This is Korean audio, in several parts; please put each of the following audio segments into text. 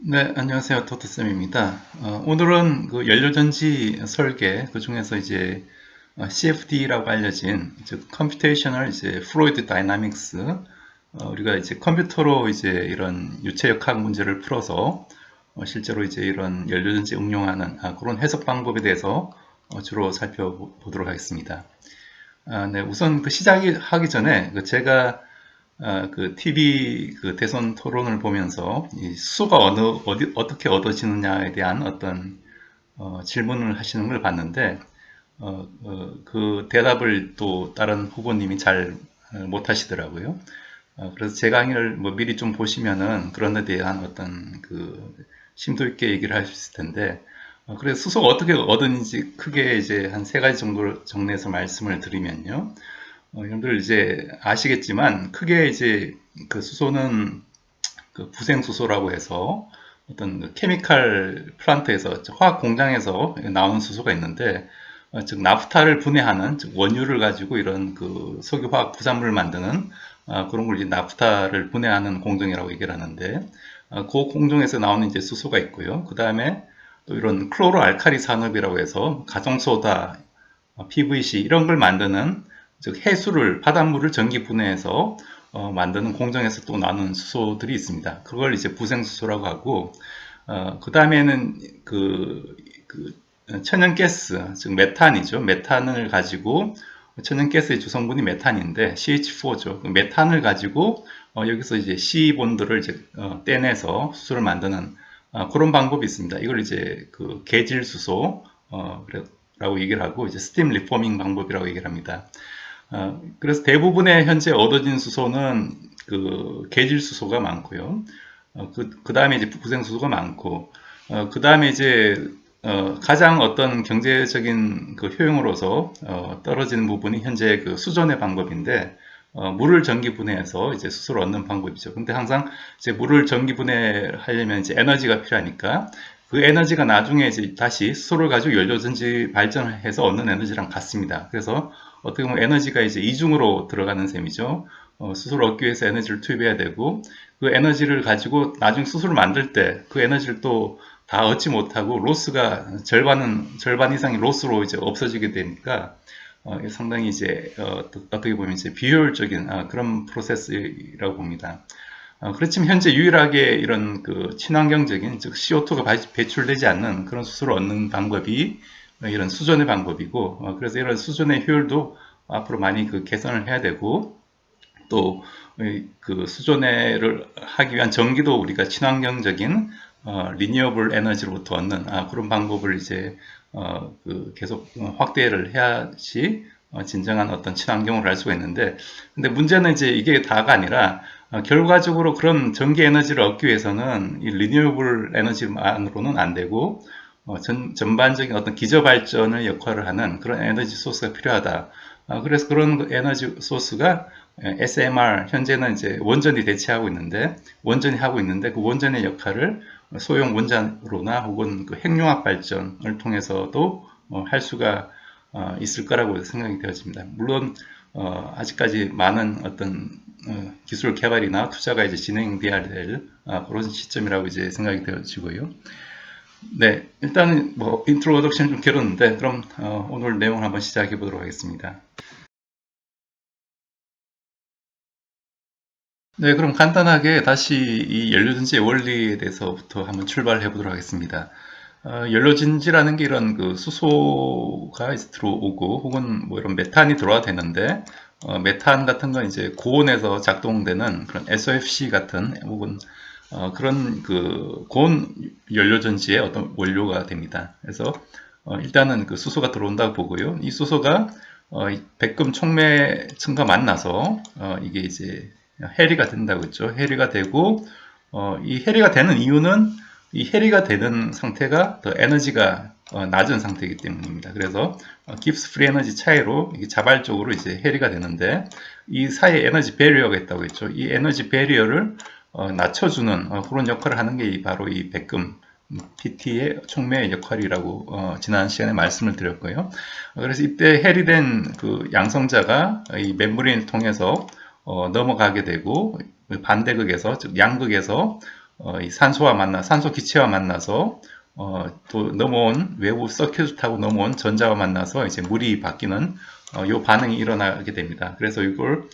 네, 안녕하세요. 토트쌤입니다. 오늘은 그 연료전지 설계, 그 중에서 이제 CFD라고 알려진 즉 컴퓨테이셔널 이제 플루이드 다이나믹스, 우리가 이제 컴퓨터로 이제 이런 유체역학 문제를 풀어서 실제로 이제 이런 연료전지 응용하는 그런 해석 방법에 대해서 주로 살펴보도록 하겠습니다. 네, 우선 그 시작하기 전에 그 제가 그 TV 그 대선 토론을 보면서 이 수소가 어떻게 얻어지느냐에 대한 어떤 질문을 하시는 걸 봤는데 그 대답을 또 다른 후보님이 잘 못하시더라고요. 그래서 제 강의를 뭐 미리 좀 보시면은 그런 데 대한 어떤 그 심도 있게 얘기를 할 수 있을 텐데 그래서 수소가 어떻게 얻었는지 크게 이제 한 세 가지 정도를 정리해서 말씀을 드리면요. 여러분들 이제 아시겠지만 크게 이제 그 수소는 그 부생수소라고 해서 어떤 그 케미칼 플란트에서 화학 공장에서 나오는 수소가 있는데 즉 나프타를 분해하는 즉 원유를 가지고 이런 그 석유화학 부산물을 만드는 그런 걸 이제 나프타를 분해하는 공정이라고 얘기를 하는데 그 공정에서 나오는 이제 수소가 있고요. 그 다음에 또 이런 클로로 알칼리 산업이라고 해서 가정소다, PVC 이런 걸 만드는 즉 해수를 바닷물을 전기 분해해서 만드는 공정에서 또 나눈 수소들이 있습니다. 그걸 이제 부생수소라고 하고 그 다음에는 그 천연가스 즉 메탄이죠. 메탄을 가지고 천연가스의 주성분이 메탄인데 CH4죠. 메탄을 가지고 여기서 이제 C 본드를 이제 떼내서 수소를 만드는 그런 방법이 있습니다. 이걸 이제 그 계질수소 라고 얘기를 하고 이제 스팀 리포밍 방법이라고 얘기를 합니다. 그래서 대부분의 현재 얻어진 수소는 그 계질 수소가 많고요. 그 다음에 이제 부생 수소가 많고, 그 다음에 이제 가장 어떤 경제적인 그 효용으로서 떨어지는 부분이 현재 그 수전의 방법인데, 물을 전기 분해해서 이제 수소를 얻는 방법이죠. 근데 항상 이제 물을 전기 분해하려면 이제 에너지가 필요하니까 그 에너지가 나중에 이제 다시 수소를 가지고 연료전지 발전해서 얻는 에너지랑 같습니다. 그래서 어떻게 보면 에너지가 이제 이중으로 들어가는 셈이죠. 수소를 얻기 위해서 에너지를 투입해야 되고 그 에너지를 가지고 나중에 수소를 만들 때 그 에너지를 또 다 얻지 못하고 로스가 절반 이상이 로스로 이제 없어지게 되니까 상당히 이제 어떻게 보면 이제 비효율적인 그런 프로세스라고 봅니다. 그렇지만 현재 유일하게 이런 그 친환경적인 즉 CO2가 배출되지 않는 그런 수소를 얻는 방법이 이런 수전의 방법이고 그래서 이런 수전의 효율도 앞으로 많이 그 개선을 해야 되고 또 그 수전해를 하기 위한 전기도 우리가 친환경적인 리니어블 에너지로부터 얻는 그런 방법을 이제 그 계속 확대를 해야지 진정한 어떤 친환경을 할 수가 있는데 근데 문제는 이제 이게 다가 아니라 결과적으로 그런 전기 에너지를 얻기 위해서는 이 리니어블 에너지만으로는 안 되고 전반적인 어떤 기저 발전을 역할을 하는 그런 에너지 소스가 필요하다. 그래서 그런 에너지 소스가 SMR 현재는 이제 원전이 대체하고 있는데 원전이 하고 있는데 그 원전의 역할을 소형 원자로나 혹은 그 핵융합 발전을 통해서도 할 수가 있을 거라고 생각이 되어집니다. 물론 아직까지 많은 어떤 기술 개발이나 투자가 이제 진행돼야 될 그런 시점이라고 이제 생각이 되어지고요. 네, 일단은 뭐 인트로덕션 좀 길었는데 그럼 오늘 내용을 한번 시작해 보도록 하겠습니다. 네, 그럼 간단하게 다시 이 연료전지의 원리에 대해서부터 한번 출발해 보도록 하겠습니다. 연료전지라는 게 이런 그 수소가 이제 들어오고 혹은 뭐 이런 메탄이 들어와야 되는데 메탄 같은 건 이제 고온에서 작동되는 그런 SOFC 같은 혹은 그런 그 고온 연료전지의 어떤 원료가 됩니다. 그래서 일단은 그 수소가 들어온다고 보고요. 이 수소가 백금 촉매층과 만나서 이게 이제 해리가 된다고 했죠. 해리가 되고 이 해리가 되는 이유는 이 해리가 되는 상태가 더 에너지가 낮은 상태이기 때문입니다. 그래서 깁스 프리 에너지 차이로 이게 자발적으로 이제 해리가 되는데 이 사이에 에너지 배리어가 있다고 했죠. 이 에너지 배리어를 낮춰주는 그런 역할을 하는 게 바로 이 백금 PT의 촉매의 역할이라고 지난 시간에 말씀을 드렸고요. 그래서 이때 해리된 그 양성자가 이 멤브레인을 통해서 넘어가게 되고 반대극에서 즉 양극에서 이 산소 기체와 만나서 또 넘어온 외부 서큐트 타고 넘어온 전자와 만나서 이제 물이 바뀌는 이 반응이 일어나게 됩니다. 그래서 이걸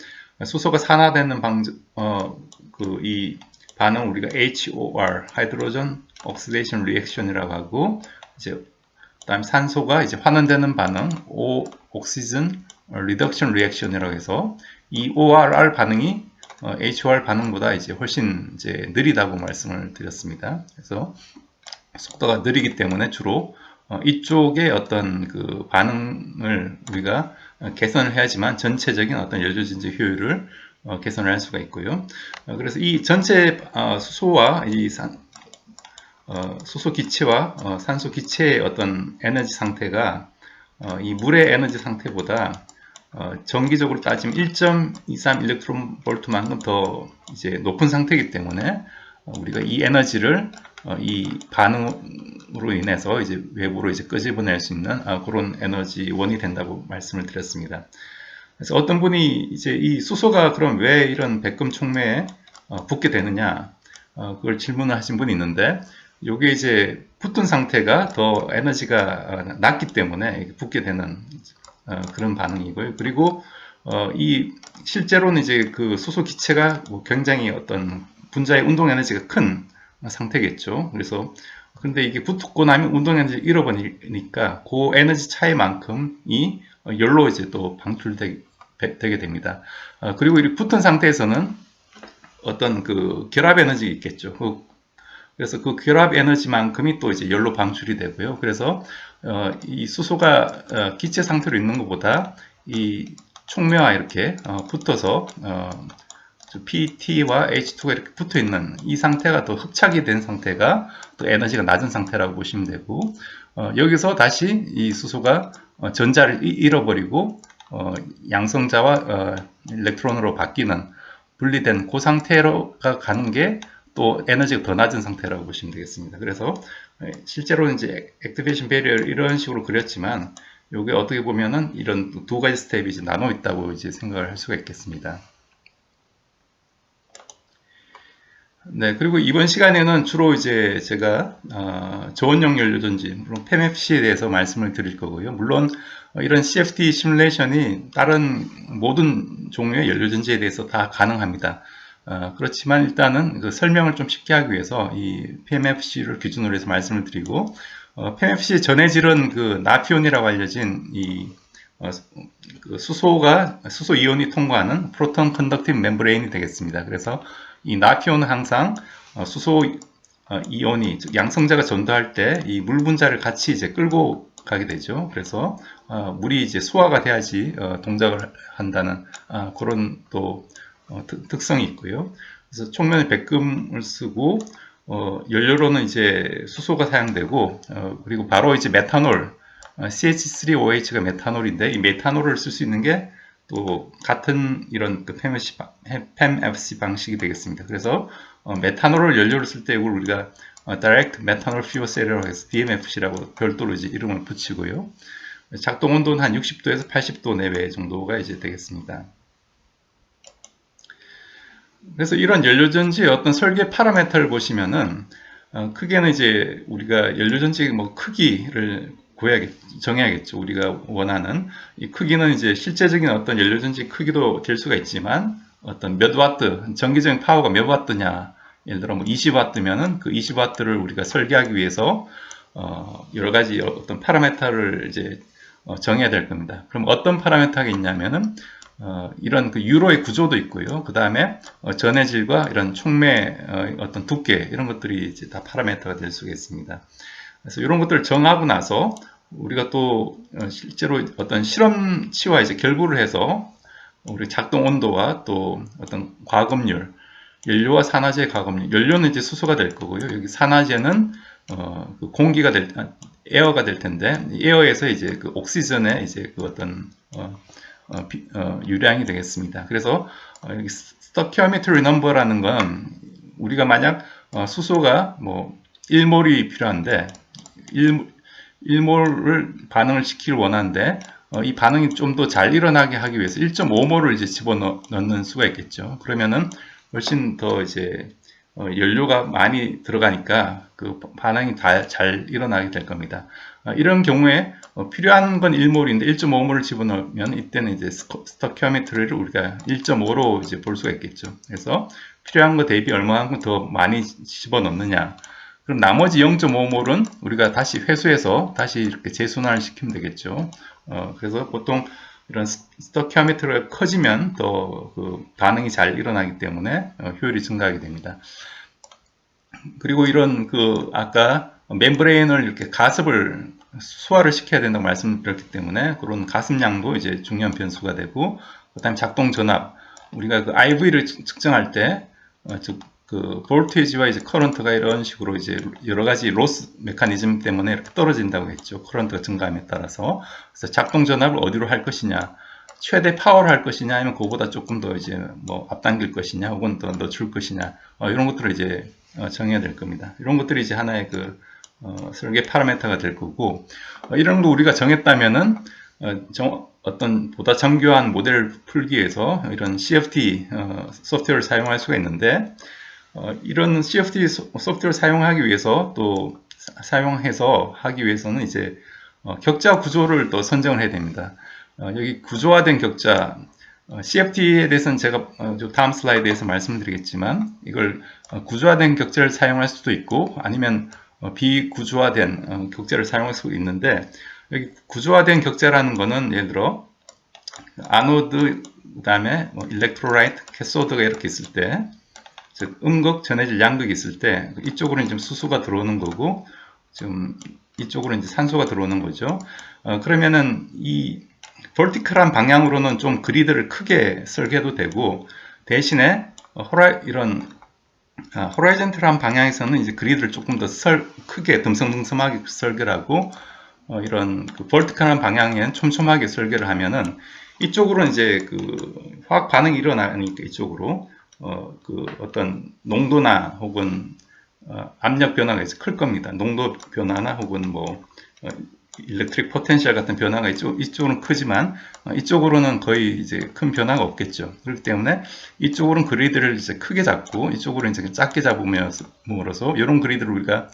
수소가 산화되는 이 반응 우리가 HOR, 하이드로전 옥시데이션 리액션이라고 하고, 이제 그다음 산소가 이제 환원되는 반응 옥시전 리덕션 리액션이라고 해서 이 ORR 반응이 HOR 반응보다 이제 훨씬 이제 느리다고 말씀을 드렸습니다. 그래서 속도가 느리기 때문에 주로 이쪽의 어떤 그 반응을 우리가 개선을 해야지만 전체적인 어떤 연료전지 효율을 개선을 할 수가 있고요. 그래서 이 전체 수소와 이 수소 기체와 산소 기체의 어떤 에너지 상태가 이 물의 에너지 상태보다 정기적으로 따지면 1.23 일렉트론 볼트만큼 더 이제 높은 상태이기 때문에 우리가 이 에너지를 이 반응으로 인해서 이제 외부로 이제 끄집어낼 수 있는 그런 에너지원이 된다고 말씀을 드렸습니다. 그래서 어떤 분이 이제 이 수소가 그럼 왜 이런 백금 촉매에 붙게 되느냐, 그걸 질문을 하신 분이 있는데, 이게 이제 붙은 상태가 더 에너지가 낮기 때문에 붙게 되는 그런 반응이고요. 그리고 이 실제로는 이제 그 수소 기체가 뭐 굉장히 어떤 분자의 운동 에너지가 큰 상태겠죠. 그래서 근데 이게 붙고 나면 운동 에너지를 잃어버리니까 그 에너지 차이만큼이 열로 이제 또 방출되게 됩니다. 그리고 이 붙은 상태에서는 어떤 그 결합 에너지 있겠죠. 그래서 그 결합 에너지만큼이 또 이제 열로 방출이 되고요. 그래서 이 수소가 기체 상태로 있는 것보다 이 촉매와 이렇게 붙어서 PT와 H2가 이렇게 붙어 있는 이 상태가 더 흡착이 된 상태가 또 에너지가 낮은 상태라고 보시면 되고, 여기서 다시 이 수소가 전자를 잃어버리고 양성자와 일렉트론으로 바뀌는 분리된 그 상태로가 가는 게 또 에너지가 더 낮은 상태라고 보시면 되겠습니다. 그래서 실제로 이제 액티베이션 배리어를 이런 식으로 그렸지만, 이게 어떻게 보면은 이런 두 가지 스텝이 이제 나눠 있다고 이제 생각을 할 수가 있겠습니다. 네, 그리고 이번 시간에는 주로 이제 제가 저온용 연료전지, 물론 PEMFC에 대해서 말씀을 드릴 거고요. 물론 이런 CFD 시뮬레이션이 다른 모든 종류의 연료전지에 대해서 다 가능합니다. 그렇지만 일단은 그 설명을 좀 쉽게 하기 위해서 이 PEMFC를 기준으로 해서 말씀을 드리고, PEMFC의 전해질은 그 나피온이라고 알려진 이 그 수소 이온이 통과하는 프로톤 컨덕티브 멤브레인이 되겠습니다. 그래서 이 나피온은 항상 수소 이온이, 즉 양성자가 전도할 때 이 물 분자를 같이 이제 끌고 가게 되죠. 그래서 물이 이제 소화가 돼야지 동작을 한다는 그런 또 특성이 있고요. 그래서 촉면에 백금을 쓰고 연료로는 이제 수소가 사용되고, 그리고 바로 이제 메탄올, CH3OH가 메탄올인데, 이 메탄올을 쓸 수 있는 게 또 같은 이런 그 PEMFC 방식이 되겠습니다. 그래서 메탄올을 연료로 쓸 때 이걸 우리가 Direct Methanol Fuel Cell이라고 해서 DMFC라고 별도로 이제 이름을 붙이고요. 작동 온도는 한 60도에서 80도 내외 정도가 이제 되겠습니다. 그래서 이런 연료전지의 어떤 설계 파라미터를 보시면은 크게는 이제 우리가 연료전지 뭐 크기를 정해야겠죠. 우리가 원하는 이 크기는 이제 실제적인 어떤 연료전지 크기도 될 수가 있지만, 어떤 몇 와트, 전기적인 파워가 몇 와트냐, 예를 들어 뭐 20와트면은 그 20와트를 우리가 설계하기 위해서 여러 가지 어떤 파라미터를 이제 정해야 될 겁니다. 그럼 어떤 파라미터가 있냐면은 이런 그 유로의 구조도 있고요. 그 다음에 전해질과 이런 촉매 어떤 두께, 이런 것들이 이제 다 파라미터가 될 수가 있습니다. 그래서 이런 것들을 정하고 나서 우리가 또 실제로 어떤 실험치와 이제 결부를 해서 우리 작동 온도와 또 어떤 과금률, 연료와 산화제의 과금률, 연료는 이제 수소가 될 거고요. 여기 산화제는 그 공기가 에어가 될 텐데, 에어에서 이제 그 옥시전의 이제 그 어떤 유량이 되겠습니다. 그래서 여기 stoichiometry number라는 건 우리가 만약 수소가 뭐 1몰이 필요한데 1몰을 반응을 시키길 원하는데 이 반응이 좀 더 잘 일어나게 하기 위해서 1.5몰을 이제 집어넣는 수가 있겠죠. 그러면은 훨씬 더 이제 연료가 많이 들어가니까 그 반응이 잘 일어나게 될 겁니다. 이런 경우에 필요한 건 1몰인데 1.5몰을 집어넣으면 이때는 이제 스토키오메트리를 우리가 1.5로 이제 볼 수가 있겠죠. 그래서 필요한 거 대비 얼마만큼 더 많이 집어넣느냐. 그럼 나머지 0.5몰은 우리가 다시 회수해서 다시 이렇게 재순환을 시키면 되겠죠. 그래서 보통 이런 스토키오메트리가 커지면 더 그 반응이 잘 일어나기 때문에 효율이 증가하게 됩니다. 그리고 이런 그 아까 멤브레인을 이렇게 가습을 소화를 시켜야 된다고 말씀드렸기 때문에 그런 가습량도 이제 중요한 변수가 되고, 그다음 작동 전압, 우리가 그 IV를 측정할 때 즉 그 볼테이지와 이제 커런트가 이런 식으로 이제 여러 가지 로스 메커니즘 때문에 이렇게 떨어진다고 했죠. 커런트가 증가함에 따라서. 그래서 작동 전압을 어디로 할 것이냐, 최대 파워를 할 것이냐, 아니면 그거보다 조금 더 이제 뭐 앞당길 것이냐, 혹은 더 늦출 것이냐, 이런 것들을 이제 정해야 될 겁니다. 이런 것들이 이제 하나의 그 설계 파라미터가 될 거고, 이런 거 우리가 정했다면은 어떤 보다 정교한 모델을 풀기 위해서 이런 CFD 소프트웨어를 사용할 수가 있는데, 이런 CFD 소프트웨어를 사용하기 위해서 또 사용해서 하기 위해서는 이제 격자 구조를 또 선정을 해야 됩니다. 여기 구조화된 격자, CFD에 대해서는 제가 다음 슬라이드에서 말씀드리겠지만, 이걸 구조화된 격자를 사용할 수도 있고 아니면 비구조화된 격자를 사용할 수도 있는데, 여기 구조화된 격자라는 거는 예를 들어 아노드, 그 다음에 일렉트로라이트, 캐소드가 이렇게 있을 때, 즉 음극, 전해질, 양극이 있을 때 이쪽으로는 좀 수소가 들어오는 거고, 지금 이쪽으로 이제 산소가 들어오는 거죠. 그러면은 이 벌티컬한 방향으로는 좀 그리드를 크게 설계해도 되고, 대신에 이런 호라이즌탈한 방향에서는 이제 그리드를 조금 더 크게 듬성듬성하게 설계를 하고, 이런 그 벌티컬한 방향엔 촘촘하게 설계를 하면은 이쪽으로는 이제 그 화학 반응이 일어나니까 이쪽으로 그 어떤 농도나 혹은 압력 변화가 클 겁니다. 농도 변화나 혹은 뭐 일렉트릭 포텐셜 같은 변화가 이쪽으로는 크지만 이쪽으로는 거의 이제 큰 변화가 없겠죠. 그렇기 때문에 이쪽으로는 그리드를 이제 크게 잡고 이쪽으로 이제 작게 잡음으로써 이런 그리드를 우리가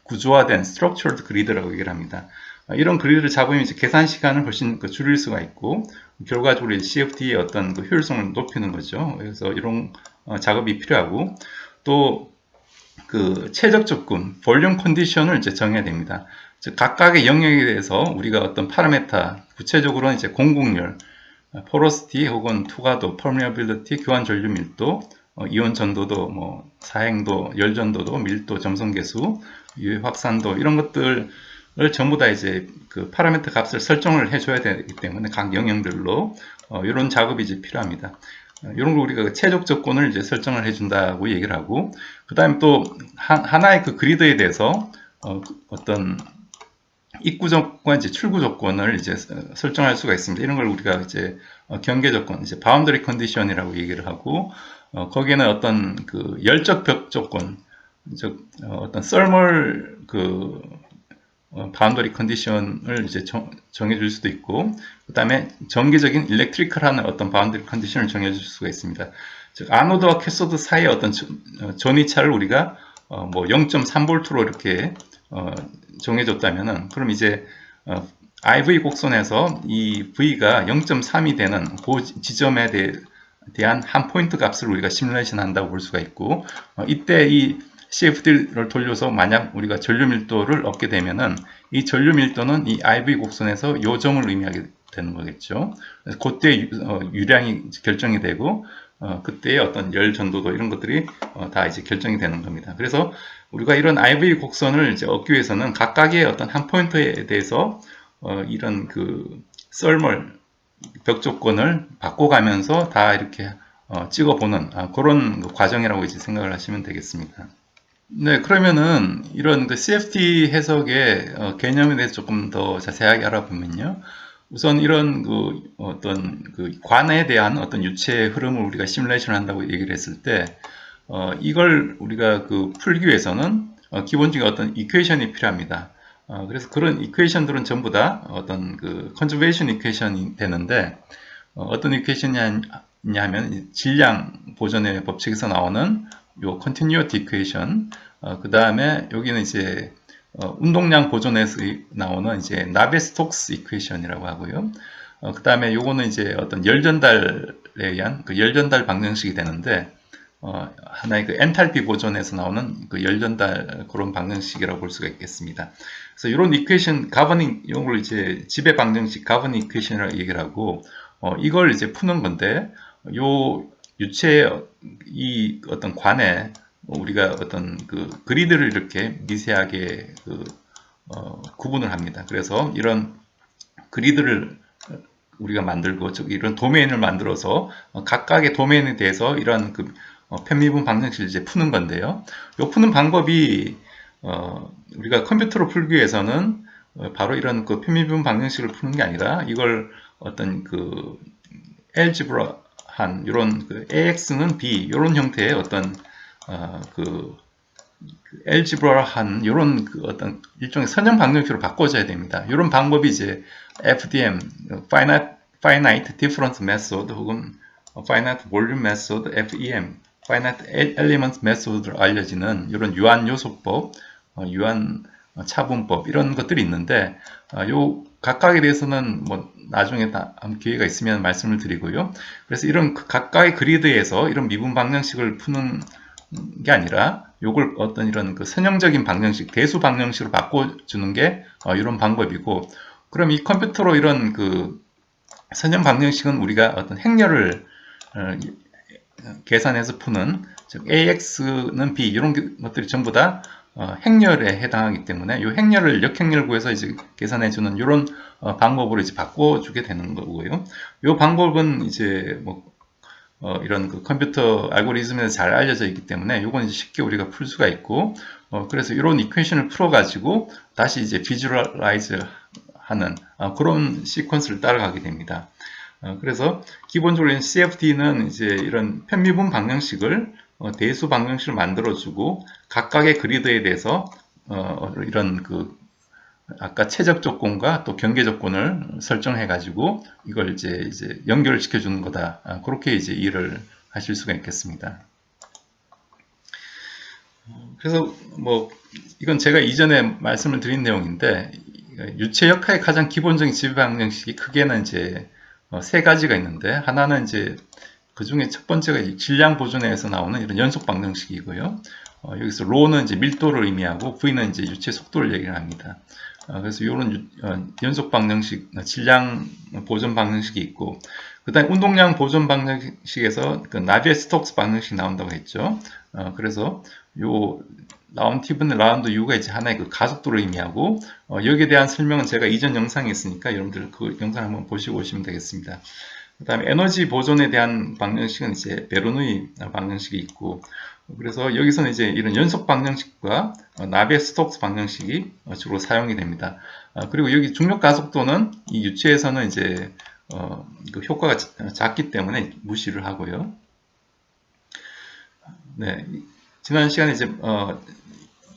구조화된 스트럭처드 그리드라고 얘기를 합니다. 이런 그리드를 잡으면 이제 계산 시간을 훨씬 줄일 수가 있고, 결과적으로 CFD의 어떤 그 효율성을 높이는 거죠. 그래서 이런 작업이 필요하고, 또 그 최적 조건, 볼륨 컨디션을 이제 정해야 됩니다. 즉 각각의 영역에 대해서 우리가 어떤 파라메터, 구체적으로는 이제 공국률, 포로시티 혹은 투과도, 퍼미어빌리티, 교환 전류 밀도, 이온 전도도, 뭐 사행도, 열 전도도, 밀도, 점성 계수, 유해 확산도, 이런 것들을 전부 다 이제 그 파라미터 값을 설정을 해줘야 되기 때문에 각 영역별로 이런 작업이 이제 필요합니다. 이런 걸 우리가 최적 조건을 이제 설정을 해준다고 얘기를 하고, 그 다음에 또 하나의 그 그리드에 대해서 어떤 입구 조건, 이제 출구 조건을 이제 설정할 수가 있습니다. 이런 걸 우리가 이제 경계 조건, 이제 바운더리 컨디션이라고 얘기를 하고, 거기에는 어떤 그 열적 벽 조건, 즉 어떤 썰멀 그 바운더리 컨디션을 이제 정해줄 수도 있고, 그 다음에 정기적인 일렉트리컬한 어떤 바운더리 컨디션을 정해줄 수가 있습니다. 즉 아노드와 캐소드 사이의 어떤 전이차를 우리가 뭐 0.3V로 이렇게 정해줬다면은, 그럼 이제 IV 곡선에서 이 V가 0.3이 되는 그 지점에 대한 한 포인트 값을 우리가 시뮬레이션 한다고 볼 수가 있고, 이때 이 CFD를 돌려서 만약 우리가 전류 밀도를 얻게 되면은 이 전류 밀도는 이 IV 곡선에서 이 점을 의미하게 되는 거겠죠. 그래서 그때 유량이 결정이 되고, 그때의 어떤 열 전도도 이런 것들이 다 이제 결정이 되는 겁니다. 그래서 우리가 이런 IV 곡선을 이제 얻기 위해서는 각각의 어떤 한 포인트에 대해서 이런 그 썰멀 벽 조건을 바꿔가면서 다 이렇게 찍어보는 그런 과정이라고 이제 생각을 하시면 되겠습니다. 네, 그러면은 이런 그 CFD 해석의 개념에 대해서 조금 더 자세하게 알아보면요. 우선 이런 그 어떤 그 관에 대한 어떤 유체의 흐름을 우리가 시뮬레이션 한다고 얘기를 했을 때, 이걸 우리가 그 풀기 위해서는 기본적인 어떤 이퀘이션이 필요합니다. 그래서 그런 이퀘이션들은 전부 다 어떤 그 컨저베이션 이퀘이션이 되는데, 어떤 이퀘이션이냐 하면 질량 보존의 법칙에서 나오는 요 continuity equation, 그 다음에 여기는 이제 운동량 보존에서 나오는 이제 나베스톡스 이퀘이션이라고 하고요. 그 다음에 요거는 이제 어떤 열 전달에 의한 그 열 전달 방정식이 되는데, 하나의 그 엔탈피 보존에서 나오는 그 열 전달 그런 방정식이라고 볼 수가 있겠습니다. 그래서 이런 이퀘이션, 가버닝, 이걸 이제 지배 방정식 가버닝 이퀘이션이라고 얘기를 하고, 이걸 이제 푸는 건데, 요 유체의 이 어떤 관에 우리가 어떤 그 그리드를 이렇게 미세하게 구분을 합니다. 그래서 이런 그리드를 우리가 만들고, 즉 이런 도메인을 만들어서 각각의 도메인에 대해서 이런 그 편미분 방정식을 이제 푸는 건데요. 이 푸는 방법이 우리가 컴퓨터로 풀기 위해서는 바로 이런 그 편미분 방정식을 푸는 게 아니라, 이걸 어떤 그 엘지브라한 이런 그 AX는 B 이런 형태의 어떤 그 엘지브라한 이런 그 어떤 일종의 선형 방정식으로 바꿔줘야 됩니다. 이런 방법이 이제 FDM, Finite Difference Method, 혹은 Finite Volume Method, FEM, Finite Element Method로 알려지는 이런 유한 요소법, 유한 차분법 이런 것들이 있는데, 요 각각에 대해서는 뭐 나중에 기회가 있으면 말씀을 드리고요. 그래서 이런 각각의 그리드에서 이런 미분 방정식을 푸는 게 아니라, 요걸 어떤 이런 그 선형적인 방정식, 대수 방정식으로 바꿔주는 게 이런 방법이고, 그럼 이 컴퓨터로 이런 그 선형 방정식은 우리가 어떤 행렬을 계산해서 푸는, 즉 AX는 B 이런 것들이 전부 다 행렬에 해당하기 때문에 이 행렬을 역행렬 구해서 이제 계산해주는 이런 방법으로 이제 바꿔주게 되는 거고요. 이 방법은 이제 뭐 이런 그 컴퓨터 알고리즘에서 잘 알려져 있기 때문에 이건 이제 쉽게 우리가 풀 수가 있고, 그래서 이런 이퀘이션을 풀어가지고 다시 이제 비주얼라이즈 하는 그런 시퀀스를 따라가게 됩니다. 그래서 기본적으로 CFD는 이제 이런 편미분 방정식을 대수 방정식을 만들어주고, 각각의 그리드에 대해서 이런 그 아까 최적 조건과 또 경계 조건을 설정해 가지고 이걸 이제 연결을 시켜 주는 거다. 그렇게 이제 이해를 하실 수가 있겠습니다. 그래서 뭐 이건 제가 이전에 말씀을 드린 내용인데, 유체 역학의 가장 기본적인 지배 방정식이 크게는 이제 세 가지가 있는데, 하나는 이제 그 중에 첫 번째가 질량 보존에서 나오는 이런 연속 방정식이고요. 여기서 로는 이제 밀도를 의미하고 V는 이제 유체 속도를 얘기를 합니다. 그래서 이런 연속 방정식, 질량 보존 방정식이 있고, 그 다음에 운동량 보존 방정식에서 그 나비에-스톡스 방정식이 나온다고 했죠. 그래서 요 라운드 T분의 라운드 U가 이제 하나의 그 가속도를 의미하고, 여기에 대한 설명은 제가 이전 영상에 있으니까 여러분들 그 영상 한번 보시고 오시면 되겠습니다. 그 다음에 에너지 보존에 대한 방정식은 이제 베르누이 방정식이 있고, 그래서 여기서는 이제 이런 연속 방정식과 나비에-스톡스 방정식이 주로 사용이 됩니다. 그리고 여기 중력 가속도는 이 유체에서는 이제 그 효과가 작기 때문에 무시를 하고요. 네, 지난 시간에 이제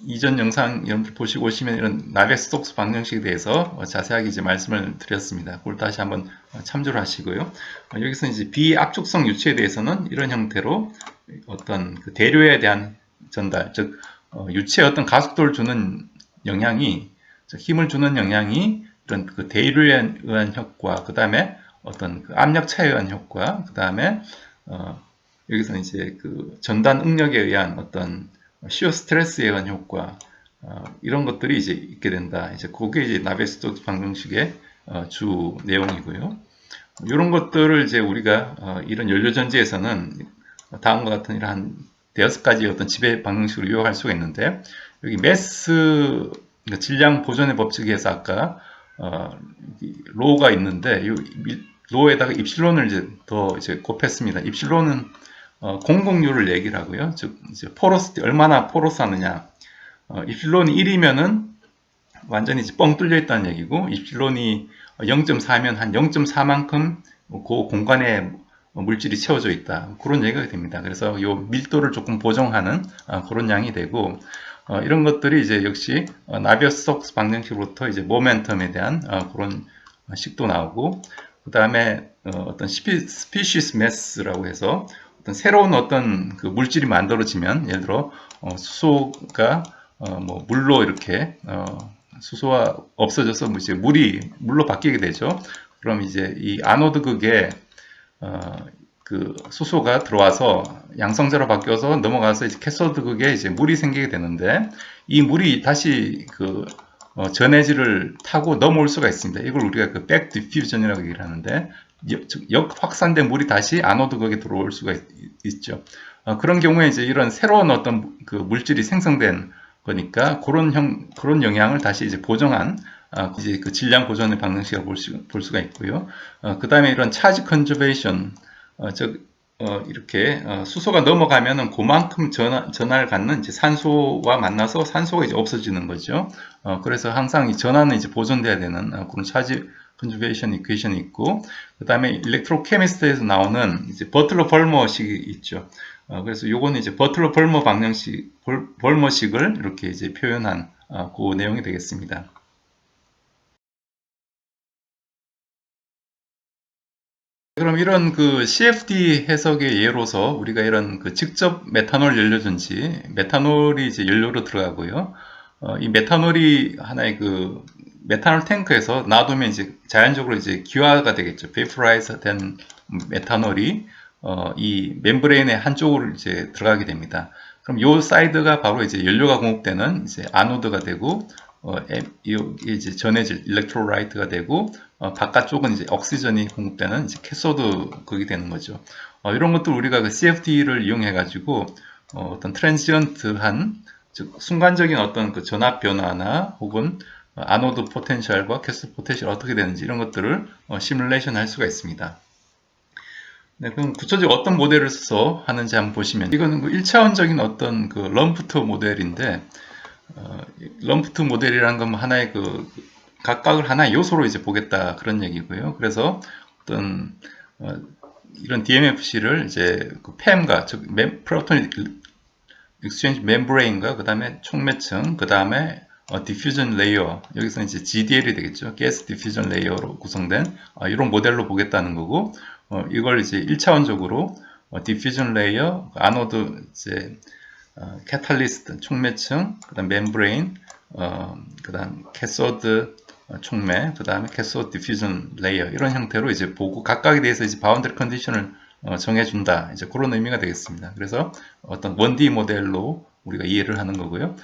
이전 영상 여러분들 보시고 오시면 이런 나비에-스톡스 방정식에 대해서 자세하게 이제 말씀을 드렸습니다. 그걸 다시 한번 참조를 하시고요. 여기서 이제 비압축성 유체에 대해서는 이런 형태로 어떤 그 대류에 대한 전달, 즉 유체에 어떤 가속도를 주는 영향이, 즉 힘을 주는 영향이 이런 그 대류에 의한 효과, 그 다음에 어떤 그 압력 차에 의한 효과, 그 다음에 여기서는 이제 그 전단 응력에 의한 어떤 시어 스트레스에 의한 효과, 이런 것들이 이제 있게 된다. 이제 그게 이제 나베스톡스 방정식의 주 내용이고요. 이런 것들을 이제 우리가 이런 연료전지에서는 다음과 같은 이러한 대여섯 가지 어떤 지배 방정식으로 요약할 수가 있는데, 여기 매스 질량 보존의 법칙에서 아까 로가 있는데, 이 로에다가 입실론을 이제 곱했습니다. 입실론은 공공률을 얘기를 하고요. 즉 이제 포로시티, 얼마나 포로스하느냐. 입실론이 1이면은 완전히 이제 뻥 뚫려 있다는 얘기고, 입실론이 0.4면 한 0.4만큼 그 공간에 물질이 채워져 있다. 그런 얘기가 됩니다. 그래서 이 밀도를 조금 보정하는 그런 양이 되고, 이런 것들이 이제 역시 나비에-스톡스 방정식으로부터 이제 모멘텀에 대한 그런 식도 나오고, 그 다음에 어떤 스피시스 매스라고 해서 어떤 새로운 어떤 그 물질이 만들어지면, 예를 들어 수소가 뭐 물로 이렇게 수소가 없어져서 뭐 이제 물로 바뀌게 되죠. 그럼 이제 이 아노드 극에 그 수소가 들어와서 양성자로 바뀌어서 넘어가서 이제 캐소드 극에 이제 물이 생기게 되는데, 이 물이 다시 그 전해질을 타고 넘어올 수가 있습니다. 이걸 우리가 그 백 디퓨전이라고 얘기를 하는데, 역확산된 물이 다시 아노드 극에 들어올 수가 있죠. 그런 경우에 이제 이런 새로운 어떤 그 물질이 생성된 거니까 그런 영향을 다시 이제 보정한 이제 그 질량 보존의 방정식을 볼 수가 있고요. 그 다음에 이런 차지 컨저베이션, 이렇게 수소가 넘어가면은 그만큼 전하를 갖는 이제 산소와 만나서 산소가 이제 없어지는 거죠. 그래서 항상 이 전하는 이제 보존돼야 되는 그런 차지 컨저베이션 이퀘이션이 있고, 그 다음에 일렉트로케미스트에서 나오는 이제 버틀러 벌머식이 있죠. 그래서 요거는 이제 버틀러 벌머식을 이렇게 이제 표현한 그 내용이 되겠습니다. 그럼 이런 그 CFD 해석의 예로서 우리가 이런 그 직접 메탄올 연료전지, 메탄올이 이제 연료로 들어가고요. 이 메탄올이 하나의 그 메탄올 탱크에서 놔두면 이제 자연적으로 이제 기화가 되겠죠. 베이퍼라이즈 된 메탄올이 이 멤브레인의 한쪽으로 이제 들어가게 됩니다. 그럼 요 사이드가 바로 이제 연료가 공급되는 이제 아노드가 되고, 이제 전해질 일렉트로라이트가 되고, 바깥쪽은 이제 옥시전이 공급되는 이제 캐소드 극이 되는 거죠. 이런 것들 우리가 그 CFD를 이용해 가지고 어떤 트랜지언트한, 즉 순간적인 어떤 그 전압 변화나 혹은 아노드 포텐셜과 캐소드 포텐셜이 어떻게 되는지 이런 것들을 시뮬레이션 할 수가 있습니다. 네, 그럼 구체적으로 어떤 모델을 써서 하는지 한번 보시면, 이거는 그 1차원적인 어떤 그 럼프트 모델인데, 럼프트 모델이라는 건 하나의 그 각각을 하나의 요소로 이제 보겠다 그런 얘기고요. 그래서 어떤 이런 DMFC를 이제 그 PEM과 즉 프로톤 익스체인지 멤브레인과 그 다음에 촉매층, 그 다음에 디퓨전 레이어, 여기서 이제 GDL이 되겠죠. 가스 디퓨전 레이어로 구성된 이런 모델로 보겠다는 거고, 이걸 이제 1차원적으로 디퓨전 레이어, 아노드 이제 캐탈리스트 촉매층, 그다음 멤브레인, 그다음 캐소드 촉매, 그다음에 캐소드 디퓨전 레이어, 이런 형태로 이제 보고 각각에 대해서 이제 바운더리 컨디션을 정해준다, 이제 그런 의미가 되겠습니다. 그래서 어떤 1D 모델로 우리가 이해를 하는 거고요.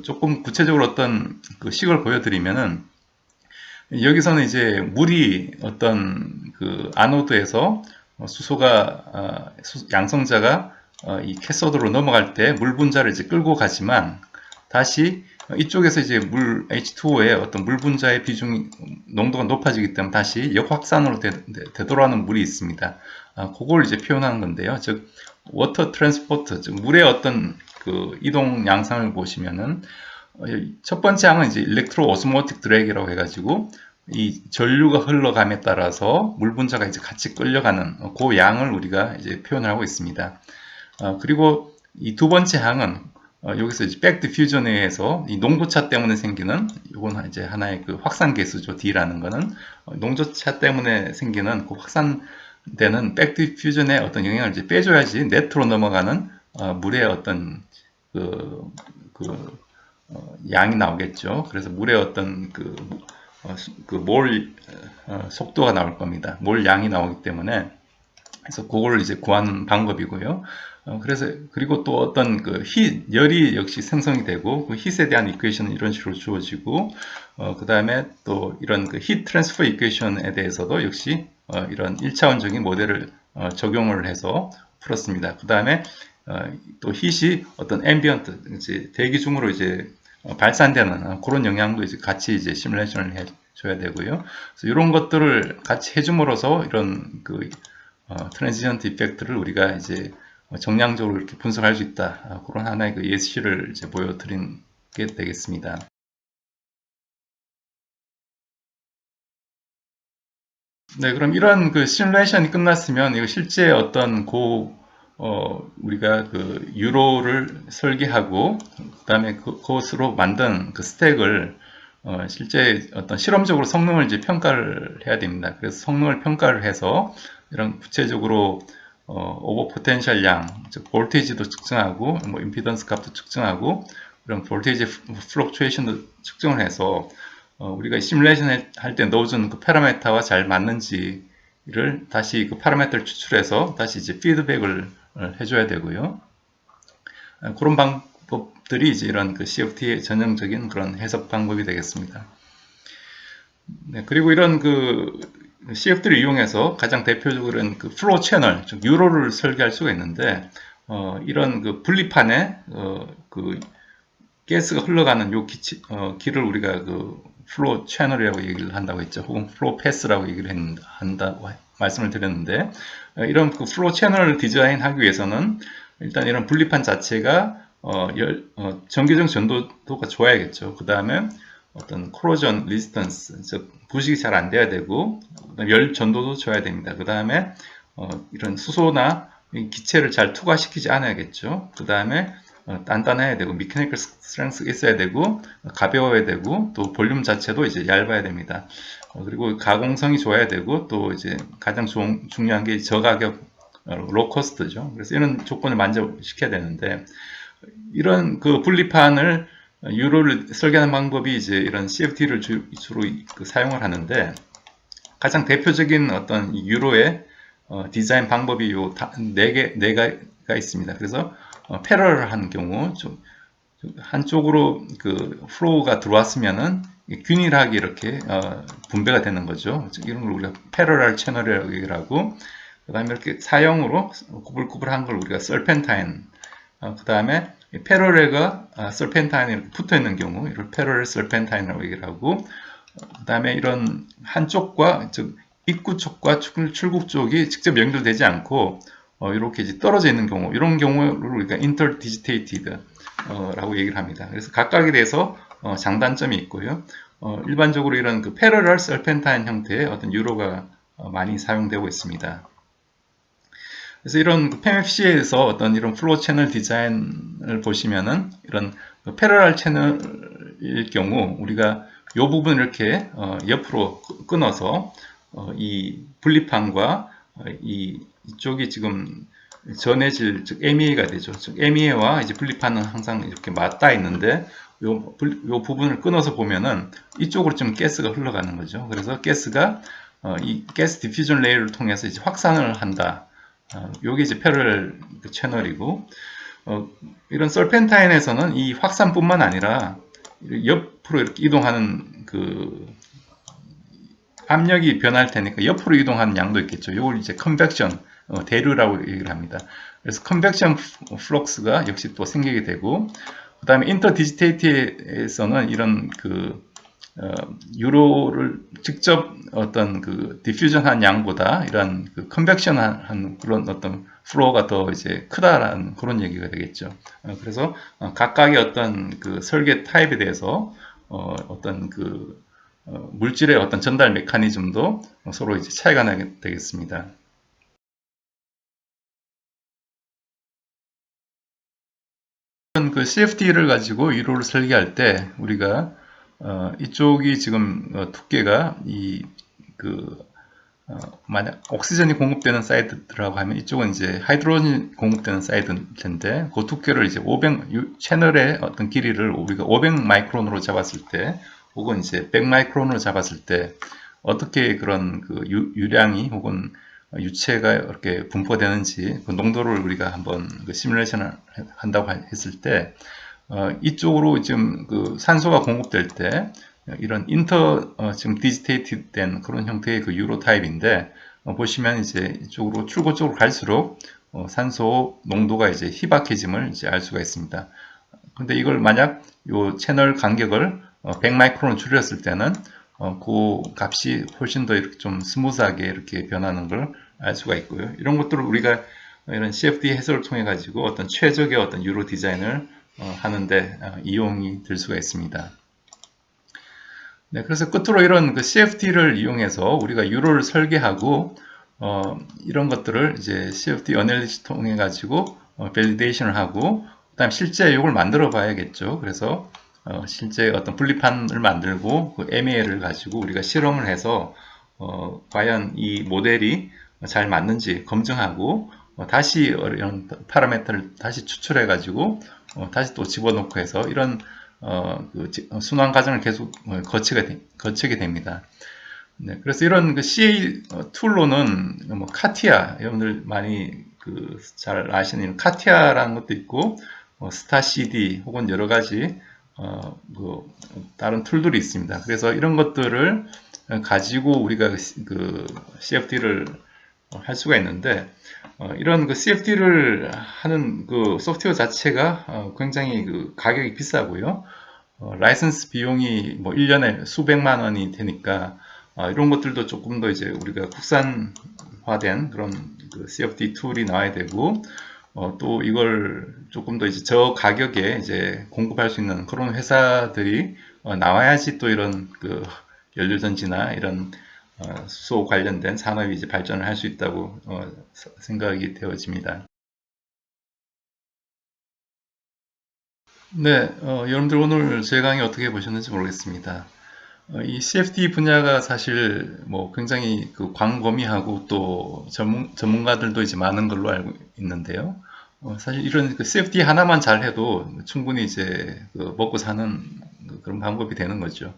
조금 구체적으로 어떤 그 식을 보여드리면은, 여기서는 이제 물이 어떤 그 아노드에서 수소가 양성자가 이 캐소드로 넘어갈 때 물 분자를 이제 끌고 가지만, 다시 이쪽에서 이제 물 H2O의 어떤 물 분자의 비중 농도가 높아지기 때문에 다시 역확산으로 되돌아오는 물이 있습니다. 그걸 이제 표현하는 건데요. 즉 워터 트랜스포트, 즉 물의 어떤 그 이동 양상을 보시면은, 첫 번째 항은 이제 일렉트로 오스모틱 드래그라고 해가지고 이 전류가 흘러감에 따라서 물 분자가 이제 같이 끌려가는 그 양을 우리가 이제 표현하고 있습니다. 그리고 이 두 번째 항은 여기서 이제 백 디퓨전에 의해서 이 농도차 때문에 생기는, 이건 이제 하나의 그 확산 계수죠. D라는 거는 농도차 때문에 생기는 그 확산되는 백 디퓨전의 어떤 영향을 이제 빼줘야지 네트로 넘어가는 물의 어떤 그 양이 나오겠죠. 그래서 물의 어떤 몰 속도가 나올 겁니다. 몰 양이 나오기 때문에, 그래서 그거를 이제 구하는 방법이고요. 그리고 또 어떤 그 열이 역시 생성이 되고, 그 힛에 대한 이퀘이션은 이런 식으로 주어지고, 그 다음에 또 이런 그 힛 트랜스퍼 이퀘이션에 대해서도 역시 이런 1차원적인 모델을 적용을 해서 풀었습니다. 그 다음에 또 힛이 어떤 앰비언트, 이제 대기 중으로 이제 발산되는 그런 영향도 이제 같이 이제 시뮬레이션을 해줘야 되고요. 그래서 이런 것들을 같이 해줌으로써 이런 그 트랜지션트 이펙트를 우리가 이제 정량적으로 이렇게 분석할 수 있다. 그런 하나의 그 예시를 이제 보여드린 게 되겠습니다. 네, 그럼 이런 그 시뮬레이션이 끝났으면 이거 실제 어떤 우리가 그 유로를 설계하고, 그다음에 그것으로 만든 그 스택을 실제 어떤 실험적으로 성능을 이제 평가를 해야 됩니다. 그래서 성능을 평가를 해서 이런 구체적으로 오버 포텐셜 양, 즉 볼테이지도 측정하고 뭐 임피던스 값도 측정하고 이런 볼테이지 플럭추에이션도 측정을 해서 우리가 시뮬레이션 할 때 넣어준 그 파라미터와 잘 맞는지를 다시 그 파라미터를 추출해서 다시 이제 피드백을 해줘야 되고요. 그런 방법들이 이제 이런 그 CFT의 전형적인 그런 해석 방법이 되겠습니다. 네, 그리고 이런 그 CFD를 이용해서 가장 대표적으로는 그 플로우 채널, 즉 유로를 설계할 수가 있는데, 이런 그 분리판에 그 가스가 흘러가는 요 길을 우리가 그 플로우 채널이라고 얘기를 한다고 했죠. 혹은 플로우 패스라고 얘기를 한다고 말씀을 드렸는데, 이런 그 플로우 채널을 디자인하기 위해서는 일단 이런 분리판 자체가 전기적 전도도가 좋아야겠죠. 그 다음에 어떤 코로전 리지스턴스, 즉 부식이 잘 안 돼야 되고, 열 전도도 줘야 됩니다. 그 다음에 이런 수소나 기체를 잘 투과시키지 않아야겠죠. 그 다음에 단단해야 되고, 미케니컬 스트렝스가 있어야 되고, 가벼워야 되고, 또 볼륨 자체도 이제 얇아야 됩니다. 그리고 가공성이 좋아야 되고, 또 이제 가장 중요한 게 저가격, 로코스트죠. 그래서 이런 조건을 만족시켜야 되는데, 이런 그 분리판을 유로를 설계하는 방법이 이제 이런 CFD를 주로 사용을 하는데, 가장 대표적인 어떤 유로의 디자인 방법이 요 네 개가 있습니다. 그래서 패러럴 하는 경우 한쪽으로 그 플로우가 들어왔으면은 균일하게 이렇게 분배가 되는 거죠. 이런 걸 우리가 패러럴 채널이라고 얘기를 하고, 그 다음에 이렇게 사형으로 구불구불한 걸 우리가 설펜타인, 그 다음에 패러렐과 설펜타인이 이렇게 붙어 있는 경우 이걸 패러렐 설펜타인이라고 얘기를 하고, 그 다음에 이런 한쪽과 즉 입구 쪽과 출국 쪽이 직접 연결되지 않고 이렇게 이제 떨어져 있는 경우, 이런 경우를 우리가 interdigitated 라고 얘기를 합니다. 그래서 각각에 대해서 장단점이 있고요. 일반적으로 이런 그 패러럴 설펜타인 형태의 어떤 유로가 많이 사용되고 있습니다. 그래서 이런 PMFC에서 어떤 이런 플로우 채널 디자인을 보시면은 이런 패러럴 채널일 경우 우리가 이 부분을 이렇게 옆으로 끊어서 이 분리판과 이쪽이 지금 전해질, 즉 MEA가 되죠. 즉 MEA와 이제 분리판은 항상 이렇게 맞닿아 있는데 요 부분을 끊어서 보면은 이쪽으로 좀 가스가 흘러가는 거죠. 그래서 가스가 이 가스 디퓨전 레이어를 통해서 이제 확산을 한다. 요게 이제 패러렐 채널이고, 이런 설펜타인에서는 이 확산뿐만 아니라 옆으로 이렇게 이동하는 그 압력이 변할 테니까 옆으로 이동하는 양도 있겠죠. 이걸 이제 컨벡션, 대류라고 얘기를 합니다. 그래서 컨벡션 플럭스가 역시 또 생기게 되고, 그 다음에 인터디지테이트에서는 이런 그 유로를 직접 어떤 그 디퓨전한 양보다 이런 그 컨벡션한 그런 어떤 플로우가 더 이제 크다라는 그런 얘기가 되겠죠. 그래서 각각의 어떤 그 설계 타입에 대해서 어떤 그 물질의 어떤 전달 메커니즘도 서로 이제 차이가 나게 되겠습니다. 그 CFD를 가지고 유로를 설계할 때 우리가 이쪽이 지금 두께가 만약 옥시전이 공급되는 사이드라고 하면 이쪽은 이제 하이드로전이 공급되는 사이드일 텐데 그 두께를 이제 500 채널의 어떤 길이를 우리가 500 마이크론으로 잡았을 때 혹은 이제 100 마이크론으로 잡았을 때 어떻게 그런 그 유량이 혹은 유체가 이렇게 분포되는지 그 농도를 우리가 한번 그 시뮬레이션을 한다고 했을 때 이쪽으로 지금 그 산소가 공급될 때 이런 지금 디지테이트 된 그런 형태의 그 유로 타입인데 보시면 이제 이쪽으로 출구 쪽으로 갈수록 산소 농도가 이제 희박해짐을 이제 알 수가 있습니다. 근데 이걸 만약 요 채널 간격을 100 마이크론 줄였을 때는 그 값이 훨씬 더 이렇게 좀 스무스하게 이렇게 변하는 걸 알 수가 있고요. 이런 것들을 우리가 이런 CFD 해설을 통해 가지고 어떤 최적의 어떤 유로 디자인을 하는데 이용이 될 수가 있습니다. 네, 그래서 끝으로 이런 그 CFD를 이용해서 우리가 유로를 설계하고 이런 것들을 이제 CFD 어널리시스 통해 가지고 밸리데이션을 하고 그다음 실제 이걸 만들어 봐야겠죠. 그래서 실제 어떤 분리판을 만들고 그 MEA를 가지고 우리가 실험을 해서 과연 이 모델이 잘 맞는지 검증하고 다시 이런 파라미터를 다시 추출해 가지고 다시 또 집어넣고 해서 이런 순환 과정을 계속 거치게 됩니다. 네, 그래서 이런 그 CA 툴로는 뭐 카티아, 여러분들 많이 잘 아시는 카티아라는 것도 있고, 스타 CD 혹은 여러 가지 다른 툴들이 있습니다. 그래서 이런 것들을 가지고 우리가 그 CFD를 할 수가 있는데, 이런 그 CFD를 하는 그 소프트웨어 자체가 굉장히 그 가격이 비싸고요. 라이선스 비용이 뭐 1년에 수백만 원이 되니까 이런 것들도 조금 더 이제 우리가 국산화된 그런 그 CFD 툴이 나와야 되고 또 이걸 조금 더 이제 저 가격에 이제 공급할 수 있는 그런 회사들이 나와야지 또 이런 그 연료전지나 이런 수소 관련된 산업이 이제 발전을 할 수 있다고 생각이 되어집니다. 네, 여러분들 오늘 제 강의 어떻게 보셨는지 모르겠습니다. 이 CFD 분야가 사실 뭐 굉장히 그 광범위하고 또 전문가들도 이제 많은 걸로 알고 있는데요. 사실 이런 그 CFD 하나만 잘 해도 충분히 이제 그 먹고 사는 그런 방법이 되는 거죠.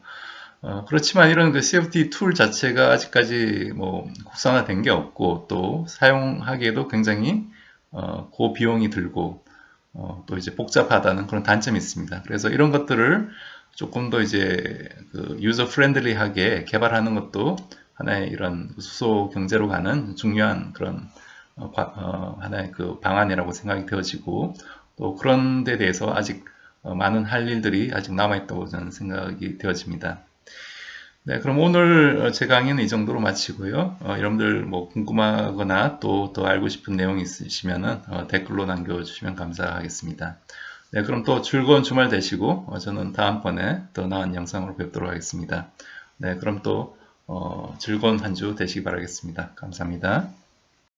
그렇지만 이런 그 CFD 툴 자체가 아직까지 뭐 국산화된 게 없고 또 사용하기에도 굉장히 고비용이 들고 또 이제 복잡하다는 그런 단점이 있습니다. 그래서 이런 것들을 조금 더 이제 그 유저 프렌들리하게 개발하는 것도 하나의 이런 수소 경제로 가는 중요한 그런 하나의 그 방안이라고 생각이 되어지고 또 그런 데 대해서 아직 많은 할 일들이 아직 남아있다고 저는 생각이 되어집니다. 네, 그럼 오늘 제 강의는 이 정도로 마치고요. 여러분들 뭐 궁금하거나 또 더 알고 싶은 내용이 있으시면은 댓글로 남겨주시면 감사하겠습니다. 네, 그럼 또 즐거운 주말 되시고 저는 다음번에 더 나은 영상으로 뵙도록 하겠습니다. 네, 그럼 또 즐거운 한 주 되시기 바라겠습니다. 감사합니다.